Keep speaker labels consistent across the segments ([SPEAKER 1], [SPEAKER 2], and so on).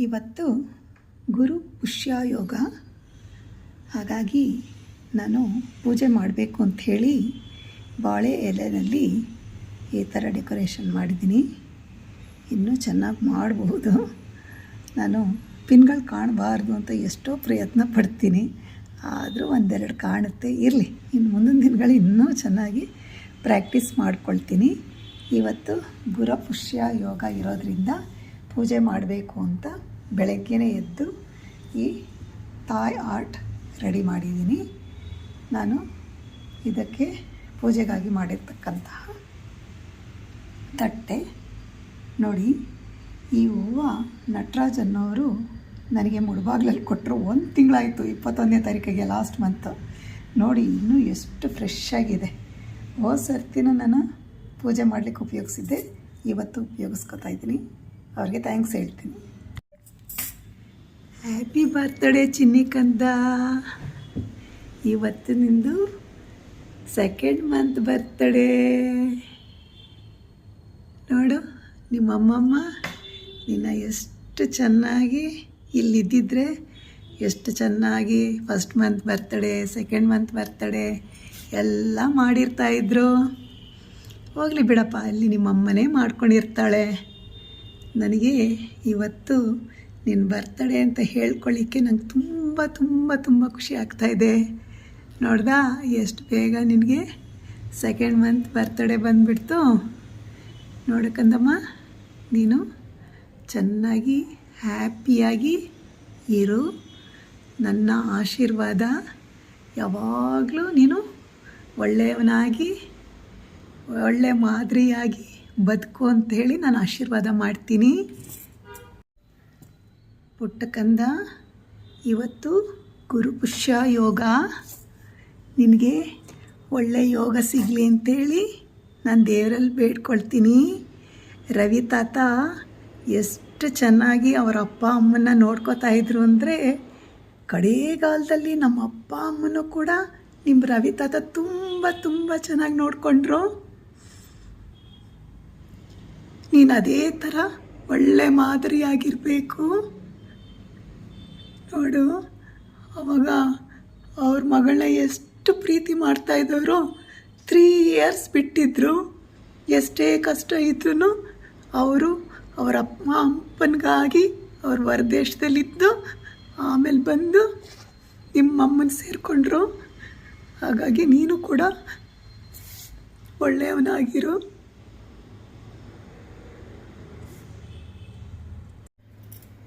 [SPEAKER 1] ಇವತ್ತು ಗುರು ಪುಷ್ಯ ಯೋಗ. ಹಾಗಾಗಿ ನಾನು ಪೂಜೆ ಮಾಡಬೇಕು ಅಂಥೇಳಿ ಬಾಳೆ ಎಲೆಯಲ್ಲಿ ಈ ಥರ ಡೆಕೋರೇಷನ್ ಮಾಡಿದ್ದೀನಿ. ಇನ್ನೂ ಚೆನ್ನಾಗಿ ಮಾಡಬಹುದು. ನಾನು ಪಿನ್ಗಳು ಕಾಣಬಾರ್ದು ಅಂತ ಎಷ್ಟೋ ಪ್ರಯತ್ನ ಪಡ್ತೀನಿ, ಆದರೂ ಒಂದೆರಡು ಕಾಣುತ್ತೆ. ಇರಲಿ, ಇನ್ನು ಮುಂದಿನ ದಿನಗಳು ಇನ್ನೂ ಚೆನ್ನಾಗಿ ಪ್ರಾಕ್ಟೀಸ್ ಮಾಡ್ಕೊಳ್ತೀನಿ. ಇವತ್ತು ಗುರು ಪುಷ್ಯ ಯೋಗ ಇರೋದರಿಂದ ಪೂಜೆ ಮಾಡಬೇಕು ಅಂತ ಬೆಳಗ್ಗೆನೇ ಎದ್ದು ಈ ತಾಯ್ ಆರ್ಟ್ ರೆಡಿ ಮಾಡಿದ್ದೀನಿ. ನಾನು ಇದಕ್ಕೆ ಪೂಜೆಗಾಗಿ ಮಾಡಿರ್ತಕ್ಕಂತಹ ತಟ್ಟೆ ನೋಡಿ. ಈ ಹೂವು ನಟರಾಜ್ ಅನ್ನೋರು ನನಗೆ ಮುಳುಬಾಗ್ಲಲ್ಲಿ ಕೊಟ್ಟರು. 1 ತಿಂಗಳಾಯಿತು, 21ನೇ ತಾರೀಕಿಗೆ ಲಾಸ್ಟ್ ಮಂತ್. ನೋಡಿ ಇನ್ನೂ ಎಷ್ಟು ಫ್ರೆಶ್ ಆಗಿದೆ. ಹೋದ ಸರ್ತಿನ ನಾನು ಪೂಜೆ ಮಾಡಲಿಕ್ಕೆ ಉಪಯೋಗಿಸಿದ್ದೆ, ಇವತ್ತು ಉಪಯೋಗಿಸ್ಕೊತಾ ಇದ್ದೀನಿ. ಅವ್ರಿಗೆ ಥ್ಯಾಂಕ್ಸ್ ಹೇಳ್ತೀನಿ. ಹ್ಯಾಪಿ ಬರ್ತ್ಡೇ ಚಿನ್ನಿ ಕಂದ. ಇವತ್ತು ನಿಂದು 2nd ಮಂತ್ ಬರ್ತ್ಡೇ. ನೋಡು ನಿಮ್ಮಮ್ಮಮ್ಮ ನಿನ್ನ ಎಷ್ಟು ಚೆನ್ನಾಗಿ ಇಲ್ಲಿದ್ದಿದ್ರೆ ಎಷ್ಟು ಚೆನ್ನಾಗಿ 1st month birthday 2nd month birthday ಎಲ್ಲ ಮಾಡಿರ್ತಾಯಿದ್ರು. ಹೋಗಲಿ ಬಿಡಪ್ಪ, ಅಲ್ಲಿ ನಿಮ್ಮಮ್ಮನೇ ಮಾಡ್ಕೊಂಡಿರ್ತಾಳೆ. ನನಗೆ ಇವತ್ತು ನಿನ್ನ ಬರ್ತ್ಡೇ ಅಂತ ಹೇಳ್ಕೊಳ್ಳಿಕ್ಕೆ ನಂಗೆ ತುಂಬ ತುಂಬ ತುಂಬ ಖುಷಿ ಆಗ್ತಾಯಿದೆ. ನೋಡ್ದಾ ಎಷ್ಟು ಬೇಗ ನಿನಗೆ 2nd ಮಂತ್ ಬರ್ತ್ಡೇ ಬಂದುಬಿಡ್ತು. ನೋಡಕ್ಕಂದಮ್ಮ, ನೀನು ಚೆನ್ನಾಗಿ ಹ್ಯಾಪಿಯಾಗಿ ಇರು. ನನ್ನ ಆಶೀರ್ವಾದ ಯಾವಾಗಲೂ ನೀನು ಒಳ್ಳೆಯವನಾಗಿ ಒಳ್ಳೆ ಮಾದರಿಯಾಗಿ ಬದುಕು ಅಂಥೇಳಿ ನಾನು ಆಶೀರ್ವಾದ ಮಾಡ್ತೀನಿ. ಪುಟ್ಟಕಂದ, ಇವತ್ತು ಗುರುಪುಷ್ಯ ಯೋಗ. ನಿನಗೆ ಒಳ್ಳೆ ಯೋಗ ಸಿಗಲಿ ಅಂತೇಳಿ ನಾನು ದೇವರಲ್ಲಿ ಬೇಡ್ಕೊಳ್ತೀನಿ. ರವಿ ತಾತ ಎಷ್ಟು ಚೆನ್ನಾಗಿ ಅವರ ಅಪ್ಪ ಅಮ್ಮನ ನೋಡ್ಕೋತಾ ಇದ್ರು ಅಂದರೆ, ಕಡೆಗಾಲದಲ್ಲಿ ನಮ್ಮ ಅಪ್ಪ ಅಮ್ಮನೂ ಕೂಡ ನಿಮ್ಮ ರವಿ ತಾತ ತುಂಬ ತುಂಬ ಚೆನ್ನಾಗಿ ನೋಡಿಕೊಂಡ್ರು. ನೀನು ಅದೇ ಥರ ಒಳ್ಳೆ ಮಾದರಿಯಾಗಿರಬೇಕು. ನೋಡು, ಅವಾಗ ಅವ್ರ ಮಗಳನ್ನ ಎಷ್ಟು ಪ್ರೀತಿ ಮಾಡ್ತಾಯಿದ್ದವರು. 3 ಇಯರ್ಸ್ ಬಿಟ್ಟಿದ್ದರು. ಎಷ್ಟೇ ಕಷ್ಟ ಇದ್ರೂ ಅವರು ಅವರ ಅಪ್ಪ ಅಪ್ಪನಿಗಾಗಿ ಅವ್ರ ಹೊರದೇಶದಲ್ಲಿದ್ದು ಆಮೇಲೆ ಬಂದು ನಿಮ್ಮಮ್ಮನ ಸೇರಿಕೊಂಡ್ರು. ಹಾಗಾಗಿ ನೀನು ಕೂಡ ಒಳ್ಳೆಯವನಾಗಿರು.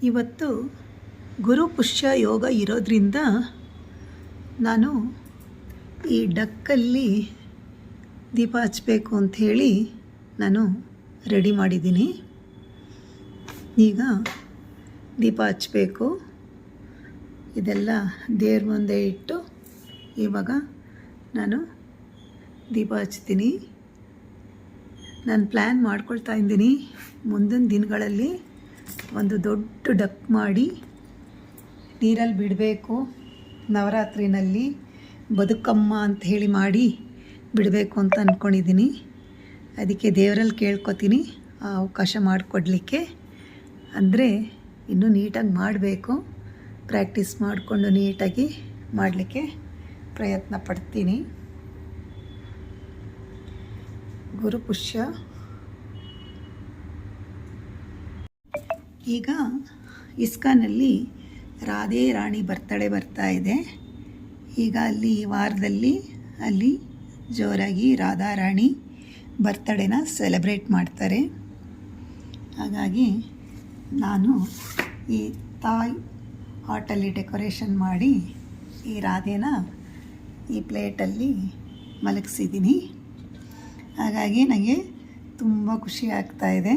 [SPEAKER 1] ಇವತ್ತು ಗುರು ಪುಷ್ಯ ಯೋಗ ಇರೋದ್ರಿಂದ ನಾನು ಈ ಡಕ್ಕಲ್ಲಿ ದೀಪ ಹಚ್ಚಬೇಕು ಅಂಥೇಳಿ ನಾನು ರೆಡಿ ಮಾಡಿದ್ದೀನಿ. ಈಗ ದೀಪ ಹಚ್ಚಬೇಕು. ಇದೆಲ್ಲ ದೇವ್ರ ಮುಂದೆ ಇಟ್ಟು ಇವಾಗ ನಾನು ದೀಪ ಹಚ್ತೀನಿ. ನಾನು ಪ್ಲ್ಯಾನ್ ಮಾಡ್ಕೊಳ್ತಾ ಇದ್ದೀನಿ, ಮುಂದಿನ ದಿನಗಳಲ್ಲಿ ಒಂದು ದೊಡ್ಡ ಡಕ್ ಮಾಡಿ ನೀರಲ್ಲಿ ಬಿಡಬೇಕು. ನವರಾತ್ರಿನಲ್ಲಿ ಬದುಕಮ್ಮ ಅಂತ ಹೇಳಿ ಮಾಡಿ ಬಿಡಬೇಕು ಅಂತ ಅಂದ್ಕೊಂಡಿದ್ದೀನಿ. ಅದಕ್ಕೆ ದೇವರಲ್ಲಿ ಕೇಳ್ಕೊತೀನಿ ಆ ಅವಕಾಶ ಮಾಡಿಕೊಡ್ಲಿಕ್ಕೆ. ಅಂದರೆ ಇನ್ನೂ ನೀಟಾಗಿ ಮಾಡಬೇಕು. ಪ್ರಾಕ್ಟೀಸ್ ಮಾಡಿಕೊಂಡು ನೀಟಾಗಿ ಮಾಡಲಿಕ್ಕೆ ಪ್ರಯತ್ನ ಪಡ್ತೀನಿ. ಗುರುಪುಷ್ಯ. ಈಗ ಇಸ್ಕಾನಲ್ಲಿ ರಾಧೆ ರಾಣಿ ಬರ್ತಡೇ ಬರ್ತಾ ಇದೆ. ಈಗ ಅಲ್ಲಿ ಈ ವಾರದಲ್ಲಿ ಅಲ್ಲಿ ಜೋರಾಗಿ ರಾಧಾ ರಾಣಿ ಬರ್ತಡೇನ ಸೆಲೆಬ್ರೇಟ್ ಮಾಡ್ತಾರೆ. ಹಾಗಾಗಿ ನಾನು ಈ ತಾಯ್ ಆರ್ಟಲ್ಲಿ ಡೆಕೋರೇಷನ್ ಮಾಡಿ ಈ ರಾಧೆನ ಈ ಪ್ಲೇಟಲ್ಲಿ ಮಲಗಿಸಿದ್ದೀನಿ. ಹಾಗಾಗಿ ನನಗೆ ತುಂಬ ಖುಷಿ ಆಗ್ತಾಯಿದೆ.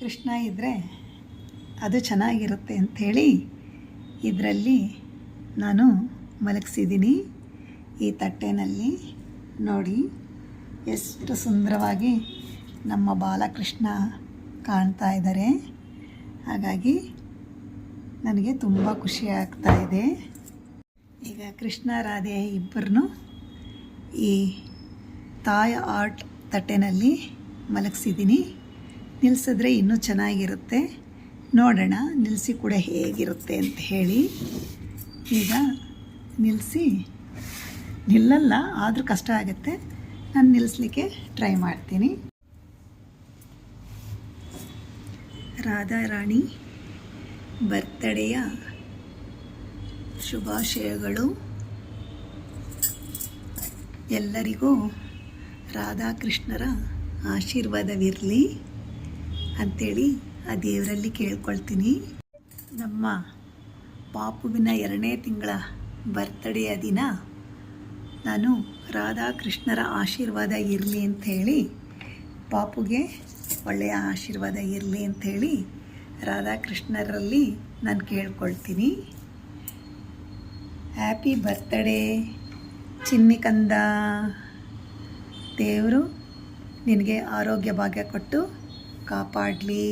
[SPEAKER 1] ಕೃಷ್ಣ ಇದ್ದರೆ ಅದು ಚೆನ್ನಾಗಿರುತ್ತೆ ಅಂಥೇಳಿ ಇದರಲ್ಲಿ ನಾನು ಮಲಗಿಸಿದ್ದೀನಿ. ಈ ತಟ್ಟೆನಲ್ಲಿ ನೋಡಿ ಎಷ್ಟು ಸುಂದರವಾಗಿ ನಮ್ಮ ಬಾಲಕೃಷ್ಣ ಕಾಣ್ತಾ ಇದ್ದಾರೆ. ಹಾಗಾಗಿ ನನಗೆ ತುಂಬ ಖುಷಿ ಆಗ್ತಾ ಇದೆ. ಈಗ ಕೃಷ್ಣ ರಾಧೆ ಇಬ್ಬರನ್ನು ಈ ತಾಯ ಆರ್ಟ್ ತಟ್ಟೆನಲ್ಲಿ ಮಲಗಿಸಿದ್ದೀನಿ. ನಿಲ್ಲಿಸಿದ್ರೆ ಇನ್ನೂ ಚೆನ್ನಾಗಿರುತ್ತೆ. ನೋಡೋಣ ನಿಲ್ಲಿಸಿ ಕೂಡ ಹೇಗಿರುತ್ತೆ ಅಂತ ಹೇಳಿ. ಈಗ ನಿಲ್ಲಲ್ಲ, ಆದರೂ ಕಷ್ಟ ಆಗುತ್ತೆ. ನಾನು ನಿಲ್ಲಿಸ್ಲಿಕ್ಕೆ ಟ್ರೈ ಮಾಡ್ತೀನಿ. ರಾಧಾರಾಣಿ ಬರ್ತ್ಡೇಯ ಶುಭಾಶಯಗಳು. ಎಲ್ಲರಿಗೂ ರಾಧಾಕೃಷ್ಣರ ಆಶೀರ್ವಾದವಿರಲಿ ಅಂಥೇಳಿ ಆ ದೇವರಲ್ಲಿ ಕೇಳ್ಕೊಳ್ತೀನಿ. ನಮ್ಮ ಪಾಪುವಿನ 2ನೇ ತಿಂಗಳ ಬರ್ತ್ಡೇಯ ದಿನ ನಾನು ರಾಧಾಕೃಷ್ಣರ ಆಶೀರ್ವಾದ ಇರಲಿ ಅಂಥೇಳಿ, ಪಾಪುಗೆ ಒಳ್ಳೆಯ ಆಶೀರ್ವಾದ ಇರಲಿ ಅಂಥೇಳಿ ರಾಧಾಕೃಷ್ಣರಲ್ಲಿ ನಾನು ಕೇಳ್ಕೊಳ್ತೀನಿ. ಹ್ಯಾಪಿ ಬರ್ತ್ಡೇ ಚಿನ್ನಿ ಕಂದ. ದೇವರು ನಿನಗೆ ಆರೋಗ್ಯ ಭಾಗ್ಯ ಕೊಟ್ಟು ಕಾಪಾಡಲಿ.